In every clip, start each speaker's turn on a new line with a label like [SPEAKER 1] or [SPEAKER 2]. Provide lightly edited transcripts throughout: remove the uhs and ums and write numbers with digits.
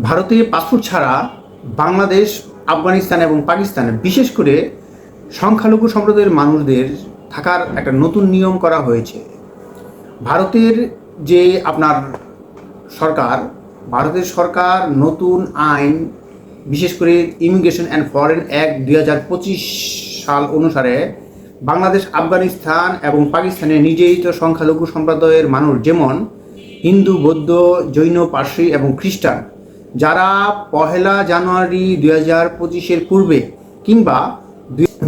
[SPEAKER 1] ভারতে পাসপোর্ট ছাড়া বাংলাদেশ, আফগানিস্তান এবং পাকিস্তানে বিশেষ করে সংখ্যালঘু সম্প্রদায়ের মানুষদের থাকার একটা নতুন নিয়ম করা হয়েছে। ভারতের যে আপনার সরকার, ভারতের সরকার নতুন আইন, বিশেষ করে ইমিগ্রেশন অ্যান্ড ফরেন অ্যাক্ট 2025 সাল অনুসারে বাংলাদেশ, আফগানিস্তান এবং পাকিস্তানে নির্যাতিত সংখ্যালঘু সম্প্রদায়ের মানুষ, যেমন হিন্দু, বৌদ্ধ, জৈন, পার্সি এবং খ্রিস্টান, যারা 1 জানুয়ারি 2025 পূর্বে কিংবা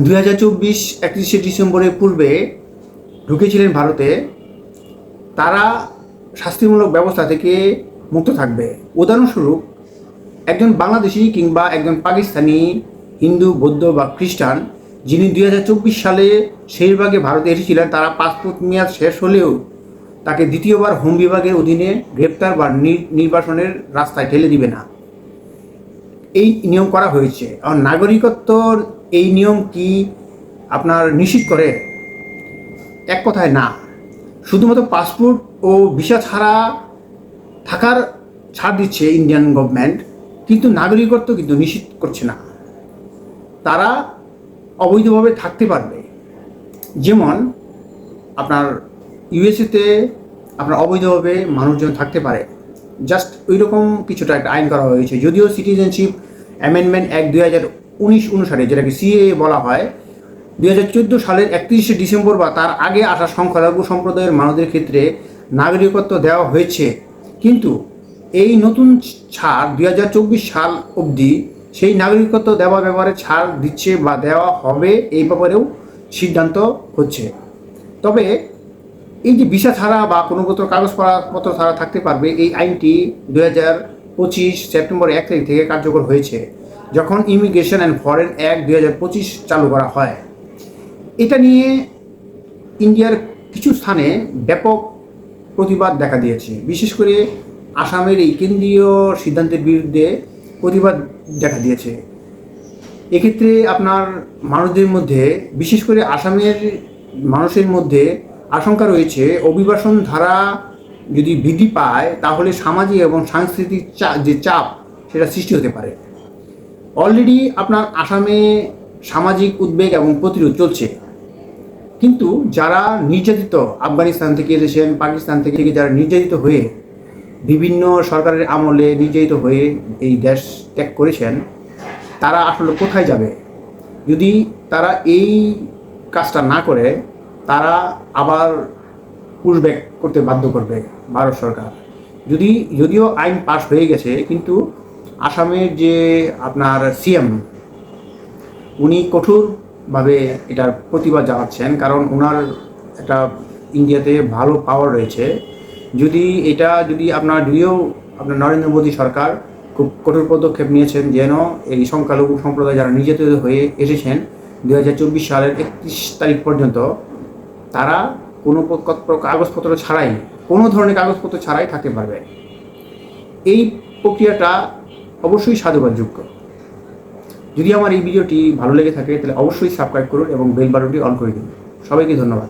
[SPEAKER 1] 2024 31শে ডিসেম্বরের পূর্বে ঢুকেছিলেন ভারতে, তারা শাস্তিমূলক ব্যবস্থা থেকে মুক্ত থাকবে। উদাহরণস্বরূপ, একজন বাংলাদেশি কিংবা একজন পাকিস্তানি হিন্দু, বৌদ্ধ বা খ্রিস্টান যিনি 2024 সালে শেষভাগে ভারতে এসেছিলেন, তারা পাসপোর্ট মেয়াদ শেষ হলেও তাকে দ্বিতীয়বার হোম বিভাগের অধীনে গ্রেপ্তার বা নির্বাসনের রাস্তায় ঠেলে দিবে না। এই নিয়ম করা হয়েছে। আর নাগরিকত্ব এই নিয়ম কি আপনার নিশ্চিত করে? এক কথায় না। শুধুমাত্র পাসপোর্ট ও ভিসা ছাড়া থাকার ছাড় দিচ্ছে ইন্ডিয়ান গভর্নমেন্ট, কিন্তু নাগরিকত্ব কিন্তু নিশ্চিত করছে না। তারা অবৈধভাবে থাকতে পারবে। যেমন আপনার ইউএসএতে আপনার অবৈধভাবে মানুষজন থাকতে পারে, জাস্ট ওই রকম কিছুটা একটা আইন করা হয়েছে। যদিও সিটিজেনশিপ অ্যামেন্ডমেন্ট অ্যাক্ট 2019 অনুসারে, যেটাকে সিএএ বলা হয়, 2014 সালের 31শে ডিসেম্বর বা তার আগে আসা সংখ্যালঘু সম্প্রদায়ের মানুষদের ক্ষেত্রে নাগরিকত্ব দেওয়া হয়েছে। কিন্তু এই নতুন ছাড় 2024 সাল অবধি সেই নাগরিকত্ব দেওয়ার ব্যাপারে ছাড় দিচ্ছে বা দেওয়া হবে, এই ব্যাপারেও সিদ্ধান্ত হচ্ছে। তবে এই যে ভিসা ছাড়া বা কোনো কাগজপত্র ছাড়া থাকতে পারবে, এই আইনটি 2025 সেপ্টেম্বর 1 তারিখ থেকে কার্যকর হয়েছে, যখন ইমিগ্রেশন অ্যান্ড ফরেন অ্যাক্ট 2025 চালু করা হয়। এটা নিয়ে ইন্ডিয়ার কিছু স্থানে ব্যাপক প্রতিবাদ দেখা দিয়েছে। বিশেষ করে আসামের এই কেন্দ্রীয় সিদ্ধান্তের বিরুদ্ধে প্রতিবাদ দেখা দিয়েছে। এক্ষেত্রে আপনার মানুষদের মধ্যে, বিশেষ করে আসামের মানুষের মধ্যে আশঙ্কা রয়েছে, অভিবাসন ধারা যদি বৃদ্ধি পায় তাহলে সামাজিক এবং সাংস্কৃতিক যে চাপ, সেটা সৃষ্টি হতে পারে। অলরেডি আপনার আসামে সামাজিক উদ্বেগ এবং প্রতিরোধ চলছে। কিন্তু যারা নির্যাতিত, আফগানিস্তান থেকে এসেছেন, পাকিস্তান থেকে যারা নির্যাতিত হয়ে, বিভিন্ন সরকারের আমলে নির্যাতিত হয়ে এই দেশ ত্যাগ করেছেন, তারা আসলে কোথায় যাবে? যদি তারা এই কাজটা না করে, তারা আবার পুশব্যাক করতে বাধ্য করবে ভারত সরকার। যদিও আইন পাস হয়ে গেছে, কিন্তু আসামের যে আপনার সিএম, উনি কঠোরভাবে এটার প্রতিবাদ জানাচ্ছেন, কারণ ওনার একটা ইন্ডিয়াতে ভালো পাওয়ার রয়েছে। যদি আপনার নরেন্দ্র মোদী সরকার খুব কঠোর পদক্ষেপ নিয়েছেন, যেন এই সংখ্যালঘু সম্প্রদায় যারা নির্যাতিত হয়ে এসেছেন 2024 সালের 31 তারিখ পর্যন্ত, তারা কোনো কাগজপত্র ছাড়াই, কোনো ধরনের কাগজপত্র ছাড়াই থাকতে পারবে। এই প্রক্রিয়াটা অবশ্যই সাধুবাদযোগ্য। যদি আমার এই ভিডিওটি ভালো লেগে থাকে, তাহলে অবশ্যই সাবস্ক্রাইব করুন এবং বেল বাটনটি অন করে দিন। সবাইকে ধন্যবাদ।